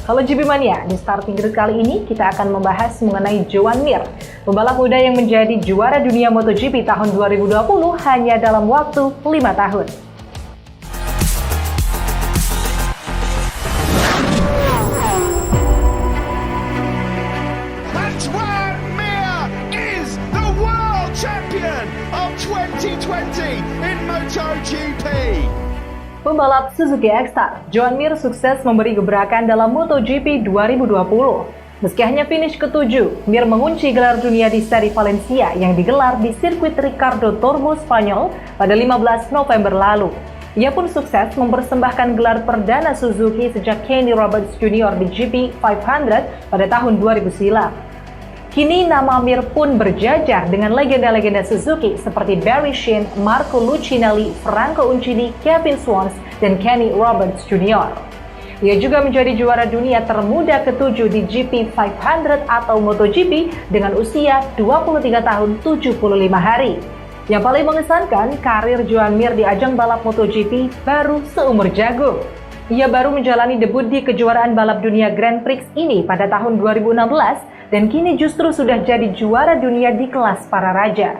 Halo GP Mania, di Starting Grid kali ini kita akan membahas mengenai Joan Mir, pembalap muda yang menjadi juara dunia MotoGP tahun 2020 hanya dalam waktu 5 tahun. Joan Mir is the world champion of 2020 in MotoGP. Pembalap Suzuki X-Star, Joan Mir sukses memberi gebrakan dalam MotoGP 2020. Meski hanya finish ke-7, Mir mengunci gelar dunia di seri Valencia yang digelar di sirkuit Ricardo Tormo, Spanyol pada 15 November lalu. Ia pun sukses mempersembahkan gelar perdana Suzuki sejak Kenny Roberts Jr. di GP 500 pada tahun 2000 silam. Kini nama Mir pun berjajar dengan legenda-legenda Suzuki seperti Barry Sheene, Marco Lucinelli, Franco Uncini, Kevin Swans, dan Kenny Roberts Jr. Ia juga menjadi juara dunia termuda ke-7 di GP 500 atau MotoGP dengan usia 23 tahun 75 hari. Yang paling mengesankan, karir Joan Mir di ajang balap MotoGP baru seumur jagung. Ia baru menjalani debut di kejuaraan balap dunia Grand Prix ini pada tahun 2016 dan kini justru sudah jadi juara dunia di kelas para raja.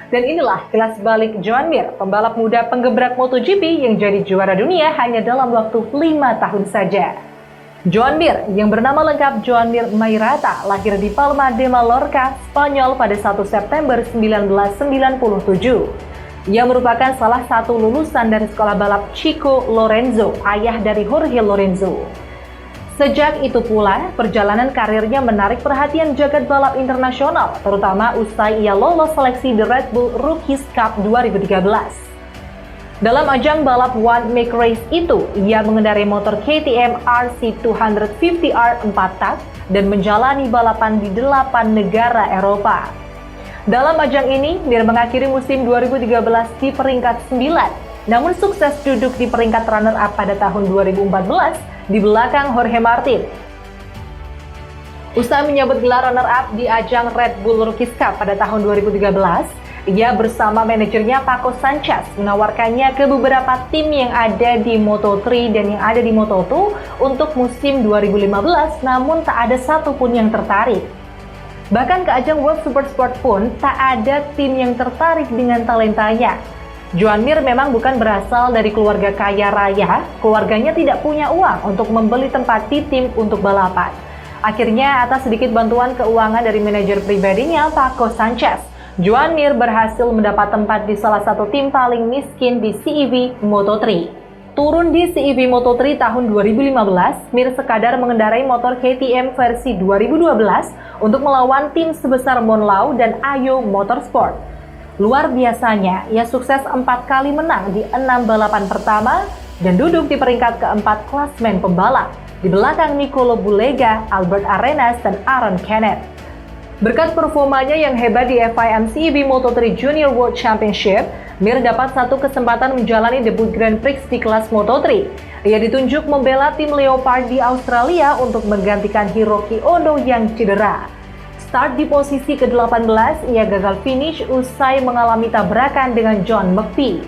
Dan inilah kelas balik Joan Mir, pembalap muda penggebrak MotoGP yang jadi juara dunia hanya dalam waktu 5 tahun saja. Joan Mir, yang bernama lengkap Joan Mir Mayrata, lahir di Palma de Mallorca, Spanyol pada 1 September 1997. Ia merupakan salah satu lulusan dari sekolah balap Chico Lorenzo, ayah dari Jorge Lorenzo. Sejak itu pula, perjalanan karirnya menarik perhatian jagat balap internasional, terutama usai ia lolos seleksi The Red Bull Rookies Cup 2013. Dalam ajang balap One Make Race itu, ia mengendarai motor KTM RC250R 4 tak dan menjalani balapan di 8 negara Eropa. Dalam ajang ini, Mir mengakhiri musim 2013 di peringkat 9, namun sukses duduk di peringkat runner-up pada tahun 2014 di belakang Jorge Martin. Usai menyabet gelar runner-up di ajang Red Bull Rookies Cup pada tahun 2013, ia bersama manajernya Paco Sanchez menawarkannya ke beberapa tim yang ada di Moto3 dan yang ada di Moto2 untuk musim 2015, namun tak ada satupun yang tertarik. Bahkan ke ajang World Supersport pun tak ada tim yang tertarik dengan talentanya. Joan Mir memang bukan berasal dari keluarga kaya raya, keluarganya tidak punya uang untuk membeli tempat di tim untuk balapan. Akhirnya, atas sedikit bantuan keuangan dari manajer pribadinya, Paco Sanchez, Joan Mir berhasil mendapat tempat di salah satu tim paling miskin di CEV Moto3. Turun di CEV Moto3 tahun 2015, Mir sekadar mengendarai motor KTM versi 2012 untuk melawan tim sebesar Monlau dan Ayo Motorsport. Luar biasanya, ia sukses 4 kali menang di 6 balapan pertama dan duduk di peringkat keempat klasmen pembalap, di belakang Nicolo Bulega, Albert Arenas, dan Aaron Canet. Berkat performanya yang hebat di FIM CEV Moto3 Junior World Championship, Mir dapat satu kesempatan menjalani debut Grand Prix di kelas Moto3. Ia ditunjuk membela tim Leopard di Australia untuk menggantikan Hiroki Ono yang cedera. Start di posisi ke-18, ia gagal finish usai mengalami tabrakan dengan John McPhee.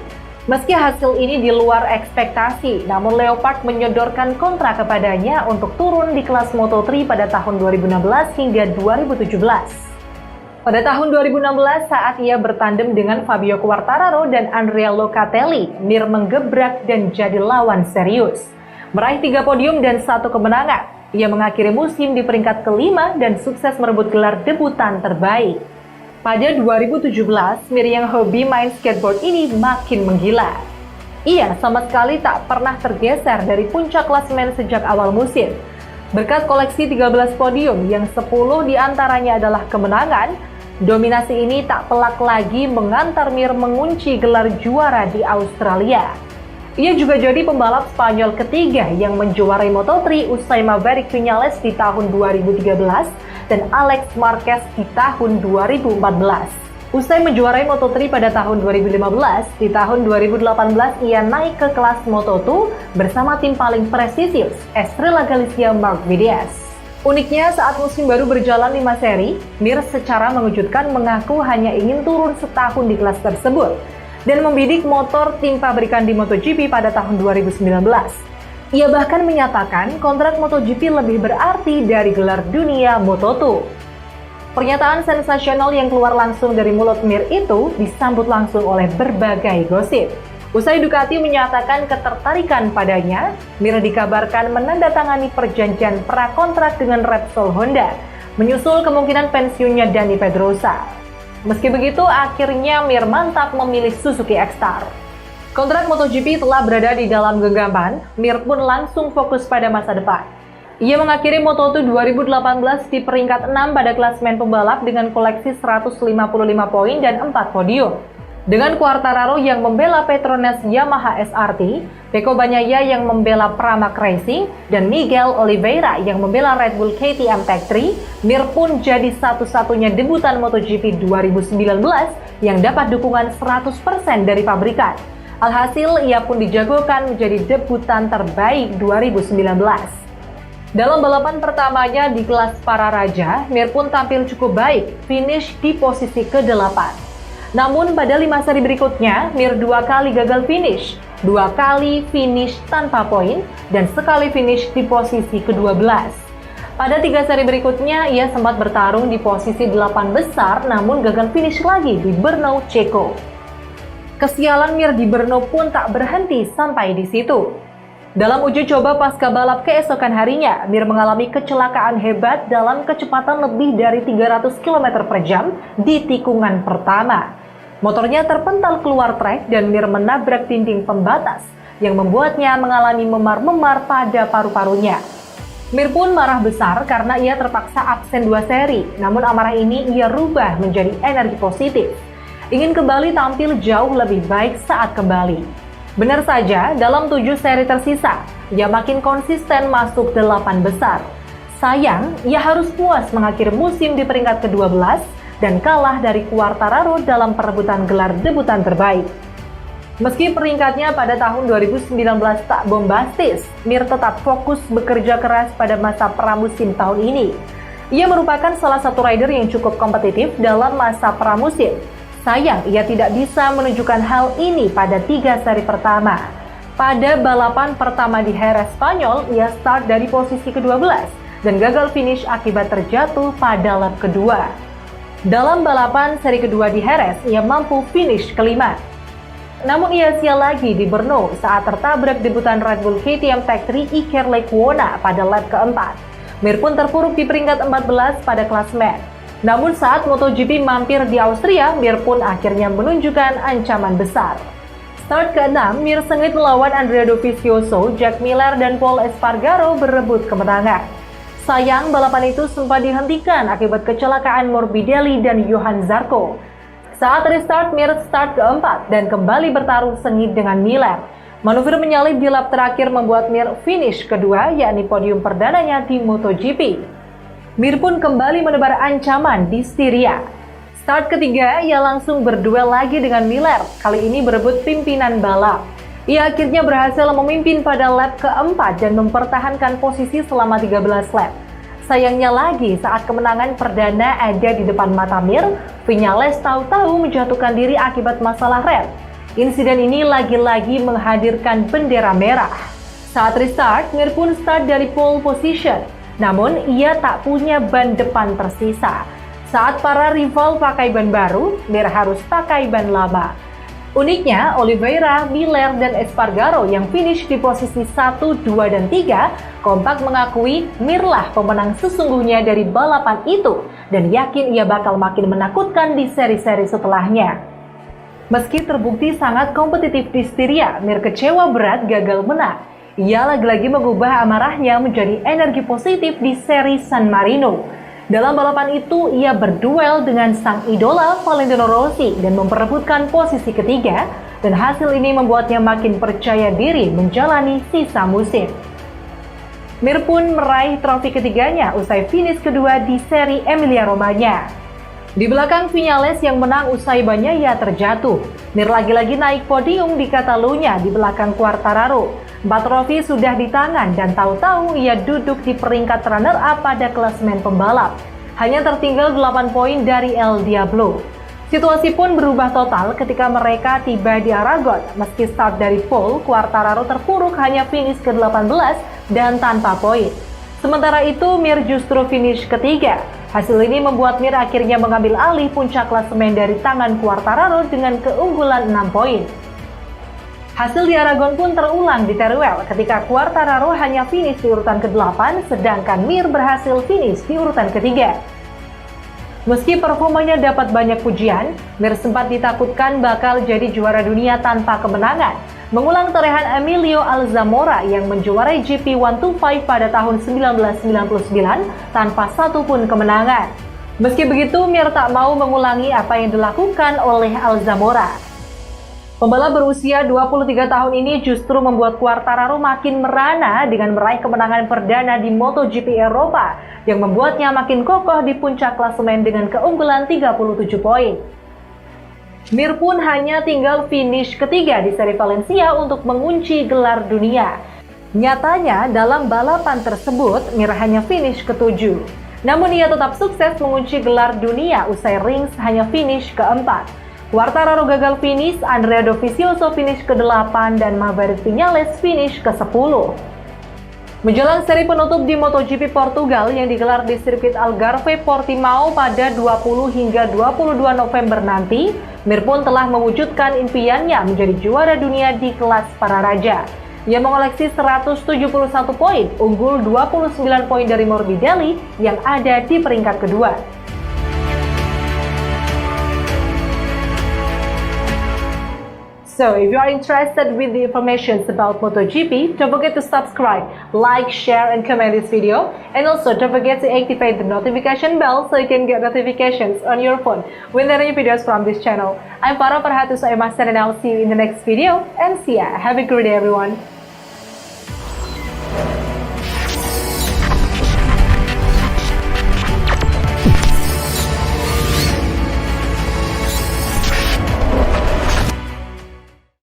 Meski hasil ini di luar ekspektasi, namun Leopard menyodorkan kontrak kepadanya untuk turun di kelas Moto3 pada tahun 2016 hingga 2017. Pada tahun 2016, saat ia bertandem dengan Fabio Quartararo dan Andrea Locatelli, Mir menggebrak dan jadi lawan serius. Meraih 3 podium dan 1 kemenangan. Ia mengakhiri musim di peringkat ke-5 dan sukses merebut gelar debutan terbaik. Pada 2017, Mir yang hobi main skateboard ini makin menggila. Ia sama sekali tak pernah tergeser dari puncak klasemen sejak awal musim. Berkat koleksi 13 podium yang 10 diantaranya adalah kemenangan, dominasi ini tak pelak lagi mengantar Mir mengunci gelar juara di Australia. Ia juga jadi pembalap Spanyol ketiga yang menjuarai Moto3 usai Maverick Viñales di tahun 2013 dan Alex Marquez di tahun 2014. Usai menjuarai Moto3 pada tahun 2015, di tahun 2018 ia naik ke kelas Moto2 bersama tim paling prestisius, Estrella Galicia Marc Vidies. Uniknya, saat musim baru berjalan 5 seri, Mir secara mengejutkan mengaku hanya ingin turun setahun di kelas tersebut dan membidik motor tim pabrikan di MotoGP pada tahun 2019. Ia bahkan menyatakan kontrak MotoGP lebih berarti dari gelar dunia Moto2. Pernyataan sensasional yang keluar langsung dari mulut Mir itu disambut langsung oleh berbagai gosip. Usai Ducati menyatakan ketertarikan padanya, Mir dikabarkan menandatangani perjanjian prakontrak dengan Repsol Honda, menyusul kemungkinan pensiunnya Dani Pedrosa. Meski begitu, akhirnya Mir mantap memilih Suzuki X-Star. Kontrak MotoGP telah berada di dalam genggaman, Mir pun langsung fokus pada masa depan. Ia mengakhiri Moto2 2018 di peringkat 6 pada klasemen pembalap dengan koleksi 155 poin dan 4 podium. Dengan Quartararo yang membela Petronas Yamaha SRT, Pecco Bagnaia yang membela Pramac Racing, dan Miguel Oliveira yang membela Red Bull KTM Tech3, Mir pun jadi satu-satunya debutan MotoGP 2019 yang dapat dukungan 100% dari pabrikan. Alhasil, ia pun dijagokan menjadi debutan terbaik 2019. Dalam balapan pertamanya di kelas para raja, Mir pun tampil cukup baik, finish di posisi ke-8. Namun pada 5 seri berikutnya, Mir 2 kali gagal finish, 2 kali finish tanpa poin, dan sekali finish di posisi ke-12. Pada 3 seri berikutnya, ia sempat bertarung di posisi 8 besar, namun gagal finish lagi di Brno, Ceko. Kesialan Mir di Brno pun tak berhenti sampai di situ. Dalam uji coba pasca balap keesokan harinya, Mir mengalami kecelakaan hebat dalam kecepatan lebih dari 300 km per jam di tikungan pertama. Motornya terpental keluar trek dan Mir menabrak dinding pembatas yang membuatnya mengalami memar-memar pada paru-parunya. Mir pun marah besar karena ia terpaksa absen 2 seri, namun amarah ini ia rubah menjadi energi positif. Ingin kembali tampil jauh lebih baik saat kembali. Benar saja, dalam 7 seri tersisa, ia makin konsisten masuk 8 besar. Sayang, ia harus puas mengakhiri musim di peringkat ke-12 dan kalah dari Quartararo dalam perebutan gelar debutan terbaik. Meski peringkatnya pada tahun 2019 tak bombastis, Mir tetap fokus bekerja keras pada masa pramusim tahun ini. Ia merupakan salah satu rider yang cukup kompetitif dalam masa pramusim. Sayang, ia tidak bisa menunjukkan hal ini pada 3 seri pertama. Pada balapan pertama di Jerez Spanyol, ia start dari posisi ke-12 dan gagal finish akibat terjatuh pada lap kedua. Dalam balapan seri kedua di Jerez, ia mampu finish ke-5. Namun ia sial lagi di Brno saat tertabrak debutan Red Bull KTM Tech3 Iker Lecuona pada lap keempat. Mir pun terpuruk di peringkat 14 pada klasemen. Namun saat MotoGP mampir di Austria, Mir pun akhirnya menunjukkan ancaman besar. Start ke-6, Mir sengit melawan Andrea Dovizioso, Jack Miller, dan Pol Espargaro berebut kemenangan. Sayang, balapan itu sempat dihentikan akibat kecelakaan Morbidelli dan Johan Zarco. Saat restart, Mir start ke-4 dan kembali bertarung sengit dengan Miller. Manuver menyalip di lap terakhir membuat Mir finish kedua, yakni podium perdananya di MotoGP. Mir pun kembali menebar ancaman di Styria. Start ketiga, ia langsung berduel lagi dengan Miller, kali ini berebut pimpinan balap. Ia akhirnya berhasil memimpin pada lap keempat dan mempertahankan posisi selama 13 lap. Sayangnya lagi, saat kemenangan perdana ada di depan mata Mir, Viñales tahu-tahu menjatuhkan diri akibat masalah rem. Insiden ini lagi-lagi menghadirkan bendera merah. Saat restart, Mir pun start dari pole position. Namun, ia tak punya ban depan tersisa. Saat para rival pakai ban baru, Mir harus pakai ban lama. Uniknya, Oliveira, Miller, dan Espargaro yang finish di posisi 1, 2, dan 3 kompak mengakui Mirlah pemenang sesungguhnya dari balapan itu dan yakin ia bakal makin menakutkan di seri-seri setelahnya. Meski terbukti sangat kompetitif di Styria, Mir kecewa berat gagal menang. Ia lagi-lagi mengubah amarahnya menjadi energi positif di seri San Marino. Dalam balapan itu, ia berduel dengan sang idola Valentino Rossi dan memperebutkan posisi ketiga, dan hasil ini membuatnya makin percaya diri menjalani sisa musim. Mir pun meraih trofi ketiganya usai finish kedua di seri Emilia-Romagna. Di belakang Viñales yang menang usai Bagnaia terjatuh, Mir lagi-lagi naik podium di Catalunya di belakang Quartararo. 4 trofi sudah di tangan dan tahu-tahu ia duduk di peringkat runner-up pada klasemen pembalap. Hanya tertinggal 8 poin dari El Diablo. Situasi pun berubah total ketika mereka tiba di Aragon. Meski start dari pole, Quartararo terpuruk hanya finish ke-18 dan tanpa poin. Sementara itu, Mir justru finish ketiga. Hasil ini membuat Mir akhirnya mengambil alih puncak klasemen dari tangan Quartararo dengan keunggulan 6 poin. Hasil di Aragon pun terulang di Teruel ketika Quartararo hanya finish di urutan ke-8, sedangkan Mir berhasil finish di urutan ketiga. Meski performanya dapat banyak pujian, Mir sempat ditakutkan bakal jadi juara dunia tanpa kemenangan, mengulang torehan Emilio Alzamora yang menjuarai GP 125 pada tahun 1999 tanpa satupun kemenangan. Meski begitu, Mir tak mau mengulangi apa yang dilakukan oleh Alzamora. Pembalap berusia 23 tahun ini justru membuat Quartararo makin merana dengan meraih kemenangan perdana di MotoGP Eropa yang membuatnya makin kokoh di puncak klasemen dengan keunggulan 37 poin. Mir pun hanya tinggal finish ketiga di seri Valencia untuk mengunci gelar dunia. Nyatanya dalam balapan tersebut Mir hanya finish ke-7. Namun ia tetap sukses mengunci gelar dunia usai Rins hanya finish ke-4. Quartararo gagal finish, Andrea Dovizioso finish ke-8, dan Maverick Viñales finish ke-10. Menjelang seri penutup di MotoGP Portugal yang digelar di sirkuit Algarve Portimao pada 20 hingga 22 November nanti, Mir pun telah mewujudkan impiannya menjadi juara dunia di kelas para raja. Ia mengoleksi 171 poin, unggul 29 poin dari Morbidelli yang ada di peringkat kedua. So, if you are interested with the information about MotoGP, don't forget to subscribe, like, share, and comment this video. And also, don't forget to activate the notification bell so you can get notifications on your phone when there are new videos from this channel. I'm Farah Farhatus Aymaster and I'll see you in the next video. And see ya. Have a great day, everyone.